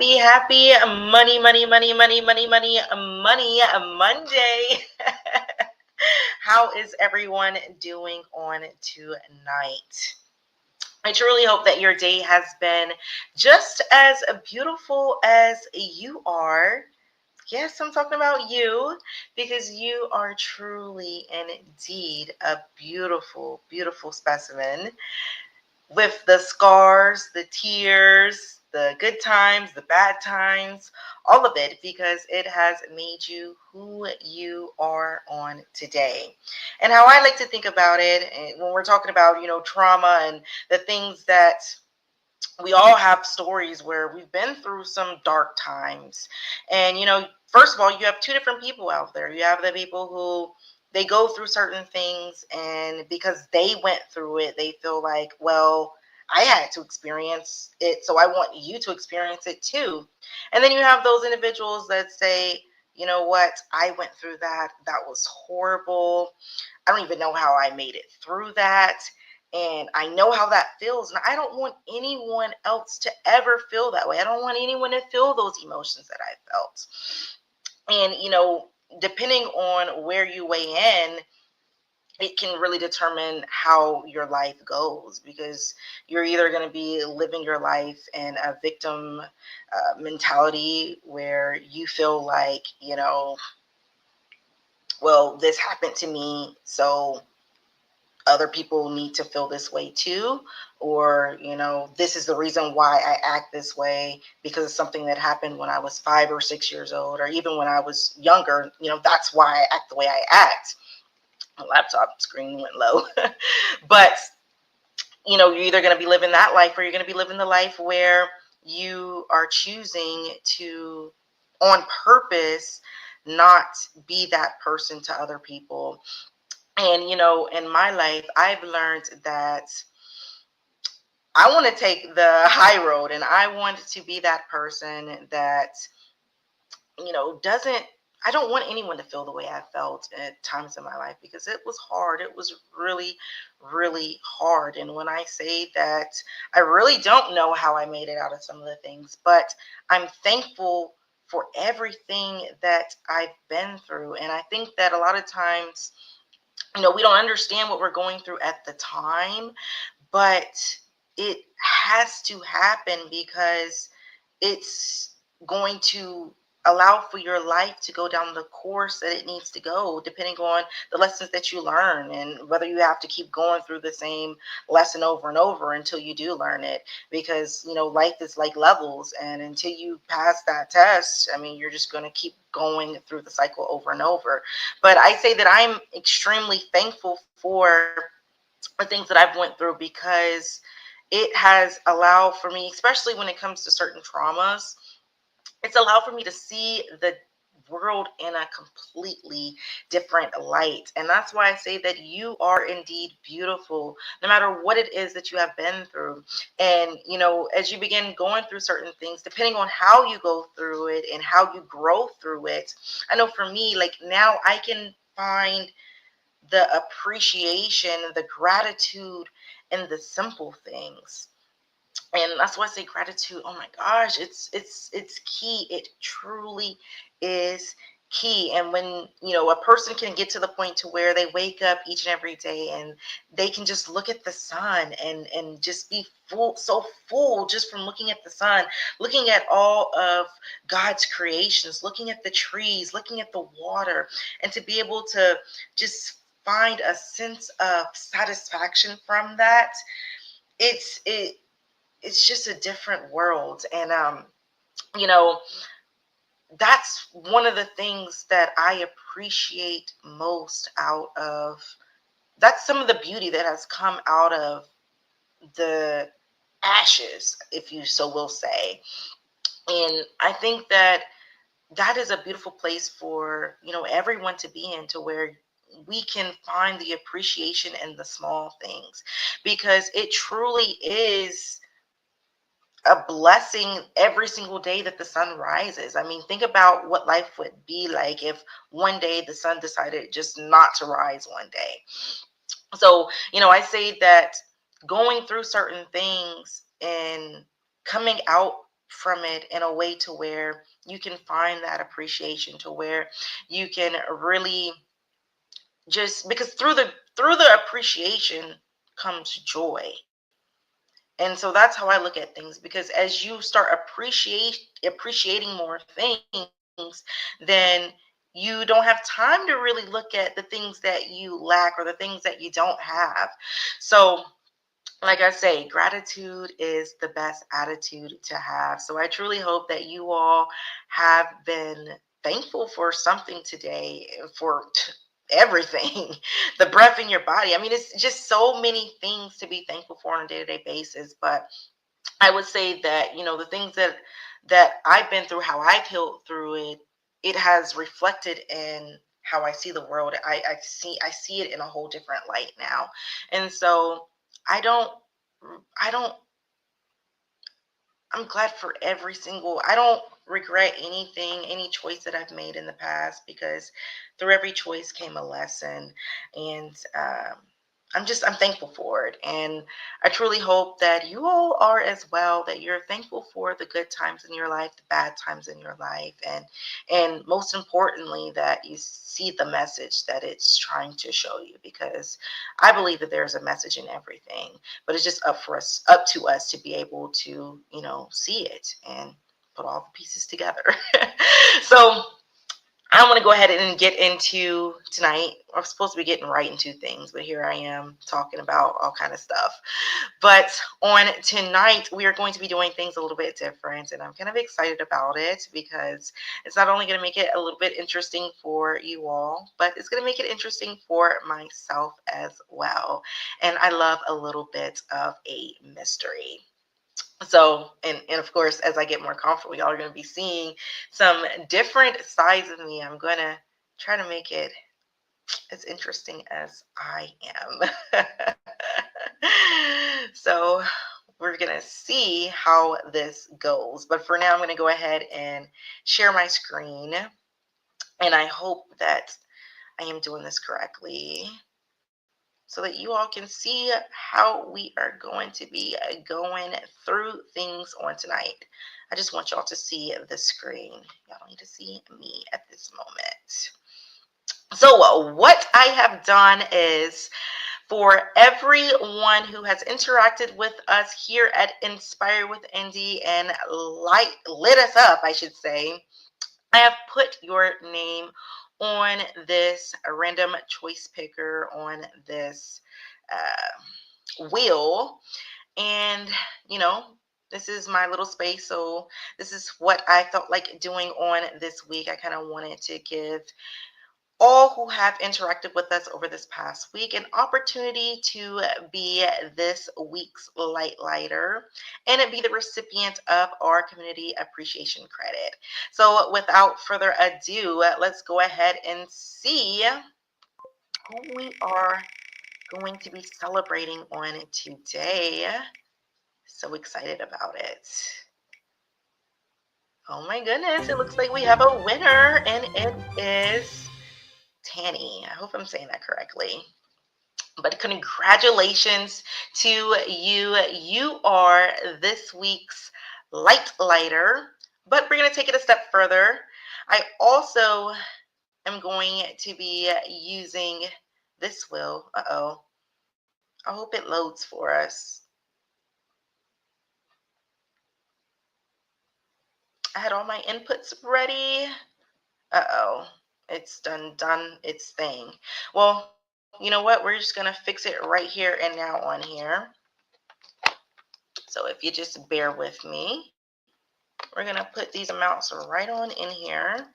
Happy money Monday. How is everyone doing on tonight? I truly hope that your day has been just as beautiful as you are. Yes, I'm talking about you because you are truly and indeed a beautiful, beautiful specimen with the scars, the tears, the good times, the bad times, all of it, because it has made you who you are on today. And how I like to think about it when we're talking about, trauma and the things that we all have stories where we've been through some dark times. And, first of all, you have two different people out there. You have the people who they go through certain things, and because they went through it, they feel like, well, I had to experience it, so I want you to experience it too. And then you have those individuals that say, you know what, I went through that. That was horrible. I don't even know how I made it through that. And I know how that feels. And I don't want anyone else to ever feel that way. I don't want anyone to feel those emotions that I felt. And, depending on where you weigh in, it can really determine how your life goes, because you're either going to be living your life in a victim mentality where you feel like, well, this happened to me, so other people need to feel this way too, or this is the reason why I act this way because of something that happened when I was 5 or 6 years old, or even when I was younger. That's why I act the way I act. My laptop screen went low. But you're either going to be living that life, or you're going to be living the life where you are choosing to, on purpose, not be that person to other people. And, in my life, I've learned that I want to take the high road, and I want to be that person that, doesn't, I don't want anyone to feel the way I felt at times in my life, because it was hard. It was really, really hard. And when I say that, I really don't know how I made it out of some of the things, but I'm thankful for everything that I've been through. And I think that a lot of times, we don't understand what we're going through at the time, but it has to happen, because it's going to allow for your life to go down the course that it needs to go, depending on the lessons that you learn, and whether you have to keep going through the same lesson over and over until you do learn it. Because life is like levels, and until you pass that test, I mean, you're just going to keep going through the cycle over and over. But I say that I'm extremely thankful for the things that I've went through, because it has allowed for me, especially when it comes to certain traumas, it's allowed for me to see the world in a completely different light. And that's why I say that you are indeed beautiful, no matter what it is that you have been through. And, as you begin going through certain things, depending on how you go through it and how you grow through it, I know for me, like now I can find the appreciation, the gratitude, and the simple things. And that's why I say gratitude. Oh my gosh, it's key. It truly is key. And when a person can get to the point to where they wake up each and every day, and they can just look at the sun and just be full, so full, just from looking at the sun, looking at all of God's creations, looking at the trees, looking at the water, and to be able to just find a sense of satisfaction from that, it it's just a different world. And you know that's one of the things that I appreciate most out of, that's some of the beauty that has come out of the ashes, if you so will say. And I think that that is a beautiful place for everyone to be in, to where we can find the appreciation in the small things, because it truly is a blessing every single day that the sun rises. I mean, think about what life would be like if one day the sun decided just not to rise one day. So, I say that going through certain things and coming out from it in a way to where you can find that appreciation, to where you can really just, because through the appreciation comes joy. And so that's how I look at things, because as you start appreciating more things, then you don't have time to really look at the things that you lack or the things that you don't have. So like I say, gratitude is the best attitude to have. So I truly hope that you all have been thankful for something today, for everything, the breath in your body. I mean, it's just so many things to be thankful for on a day-to-day basis. But I would say that, the things that I've been through, how I've healed through it, it has reflected in how I see the world. I see it in a whole different light now. And so I don't I don't I'm glad for I don't regret anything, any choice that I've made in the past, because through every choice came a lesson. And I'm thankful for it. And I truly hope that you all are as well, that you're thankful for the good times in your life, the bad times in your life, and most importantly, that you see the message that it's trying to show you, because I believe that there's a message in everything, but it's just up to us to be able to, see it and put all the pieces together. So I want to go ahead and get into tonight. I'm supposed to be getting right into things, but here I am talking about all kind of stuff. But on tonight, we are going to be doing things a little bit different, and I'm kind of excited about it, because it's not only going to make it a little bit interesting for you all, but it's going to make it interesting for myself as well. And I love a little bit of a mystery. So, and of course, as I get more comfortable, y'all are going to be seeing some different sides of me. I'm going to try to make it as interesting as I am. So we're going to see how this goes. But for now, I'm going to go ahead and share my screen. And I hope that I am doing this correctly, so that you all can see how we are going to be going through things on tonight. I just want y'all to see the screen. Y'all don't need to see me at this moment. So what I have done is, for everyone who has interacted with us here at Inspire with Indy and lit us up, I should say, I have put your name on this random choice picker, on this wheel. And, this is my little space. So this is what I felt like doing on this week. I kind of wanted to give all who have interacted with us over this past week an opportunity to be this week's light lighter and be the recipient of our community appreciation credit. So without further ado, let's go ahead and see who we are going to be celebrating on today. So excited about it. Oh my goodness, it looks like we have a winner, and it is Tanny. I hope I'm saying that correctly. But congratulations to you. You are this week's light lighter. But we're going to take it a step further. I also am going to be using this wheel. Uh-oh. I hope it loads for us. I had all my inputs ready. Uh-oh. It's done its thing. Well, you know what? We're just going to fix it right here and now on here. So if you just bear with me, we're going to put these amounts right on in here.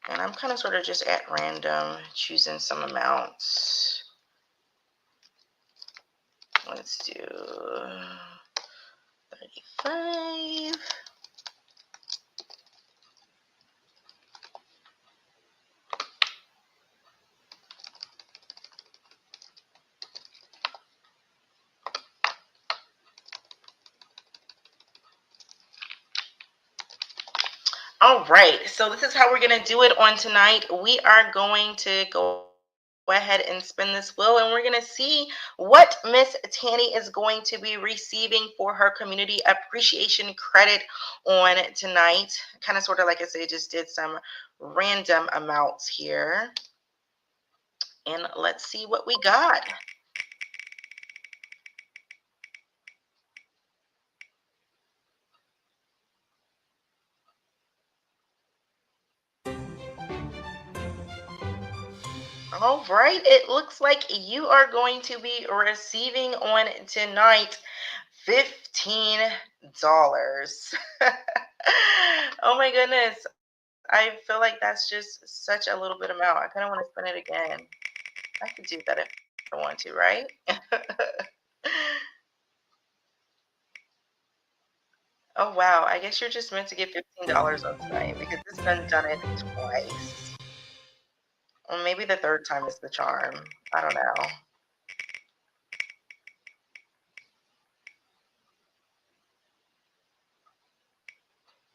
And I'm kind of sort of just at random choosing some amounts. Let's do 35. All right, so this is how we're going to do it on tonight. We are going to go go ahead and spin this wheel, and we're going to see what Miss Tanny is going to be receiving for her community appreciation credit on tonight. Kind of sort of like I said, just did some random amounts here. And let's see what we got. All right, it looks like you are going to be receiving on tonight $15. Oh my goodness. I feel like that's just such a little bit amount. I kind of want to spin it again. I could do that if I want to, right? Oh wow, I guess you're just meant to get $15 on tonight because it's been done it twice. Or maybe the third time is the charm. I don't know.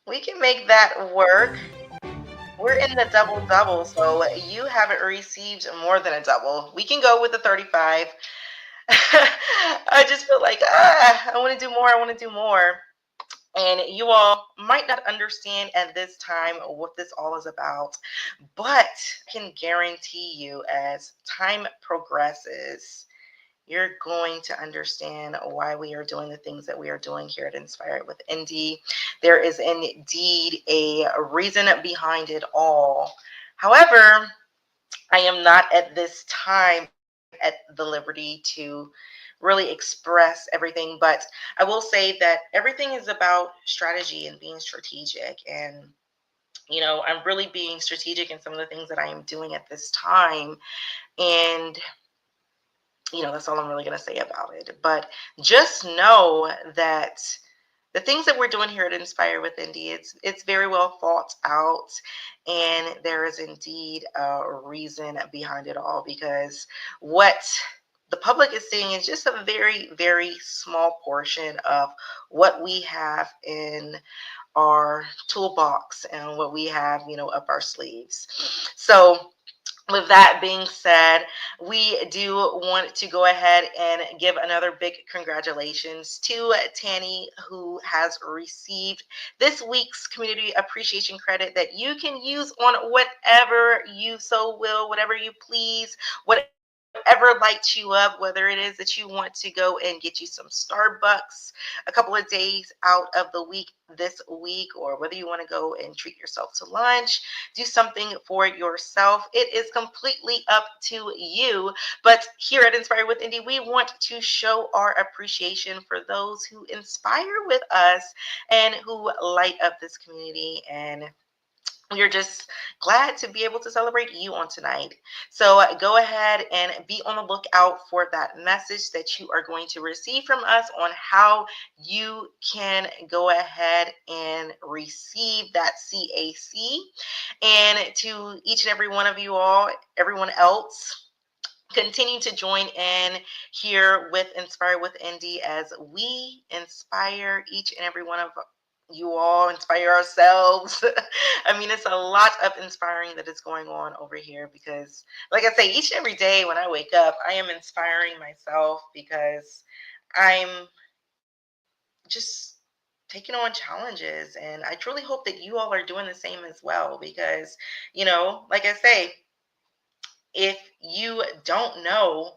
We can make that work. We're in the double double, so you haven't received more than a double. We can go with the 35. I just feel like I want to do more. I want to do more. And you all might not understand at this time what this all is about, but I can guarantee you as time progresses, you're going to understand why we are doing the things that we are doing here at Inspire with Indy. There is indeed a reason behind it all. However, I am not at this time at the liberty to really express everything, but I will say that everything is about strategy and being strategic. And, I'm really being strategic in some of the things that I am doing at this time. And that's all I'm really going to say about it. But just know that the things that we're doing here at Inspire with Indy, it's very well thought out, and there is indeed a reason behind it all, because what the public is seeing is just a very, very small portion of what we have in our toolbox and what we have, up our sleeves. So with that being said, we do want to go ahead and give another big congratulations to Tanny, who has received this week's community appreciation credit that you can use on whatever you so will, whatever you please, whatever lights you up, whether it is that you want to go and get you some Starbucks a couple of days out of the week this week, or whether you want to go and treat yourself to lunch, do something for yourself. It is completely up to you. But here at Inspire with Indy, we want to show our appreciation for those who inspire with us and who light up this community. And we're just glad to be able to celebrate you on tonight. So go ahead and be on the lookout for that message that you are going to receive from us on how you can go ahead and receive that CAC. And to each and every one of you all, everyone else, continue to join in here with Inspire with Indy as we inspire each and every one of you all, inspire ourselves. I mean, it's a lot of inspiring that is going on over here because, like I say, each and every day when I wake up, I am inspiring myself because I'm just taking on challenges. And I truly hope that you all are doing the same as well because, like I say, if you don't know,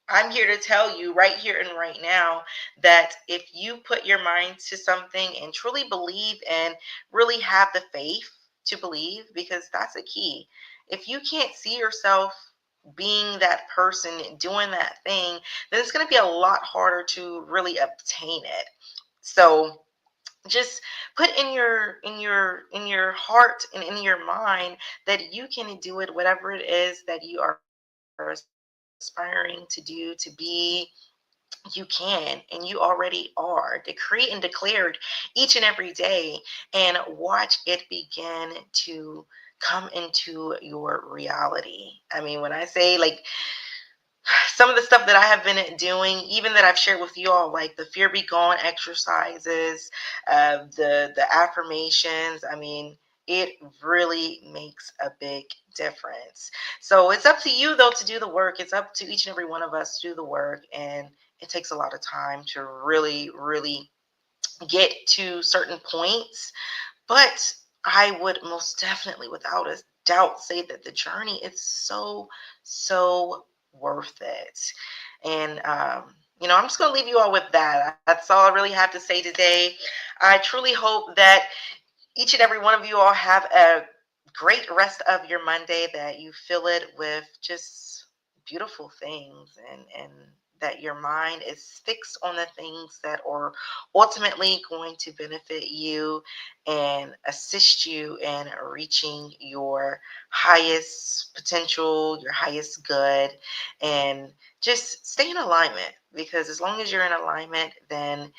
I'm here to tell you right here and right now that if you put your mind to something and truly believe and really have the faith to believe, because that's a key. If you can't see yourself being that person doing that thing, then it's going to be a lot harder to really obtain it. So just put in your heart and in your mind that you can do it, whatever it is that you are aspiring to do, to be. You can, and you already are. Decree and declared each and every day, and watch it begin to come into your reality. I mean, when I say, like, some of the stuff that I have been doing, even that I've shared with you all, like the Fear Be Gone exercises, the affirmations. I mean, it really makes a big difference. So it's up to you, though, to do the work. It's up to each and every one of us to do the work. And it takes a lot of time to really, really get to certain points. But I would most definitely, without a doubt, say that the journey is so, so worth it. And, I'm just going to leave you all with that. That's all I really have to say today. I truly hope that each and every one of you all have a great rest of your Monday, that you fill it with just beautiful things, and that your mind is fixed on the things that are ultimately going to benefit you and assist you in reaching your highest potential, your highest good, and just stay in alignment, because as long as you're in alignment, then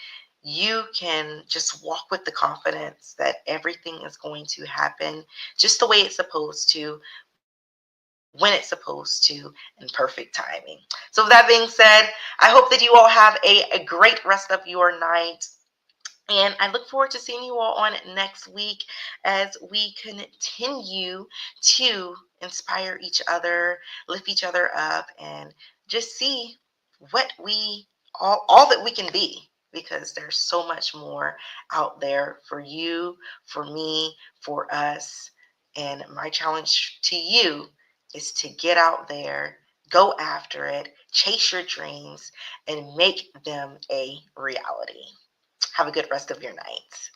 you can just walk with the confidence that everything is going to happen just the way it's supposed to, when it's supposed to, in perfect timing. So, with that being said, I hope that you all have a great rest of your night. And I look forward to seeing you all on next week as we continue to inspire each other, lift each other up, and just see what we all that we can be, because there's so much more out there for you, for me, for us. And my challenge to you is to get out there, go after it, chase your dreams, and make them a reality. Have a good rest of your night.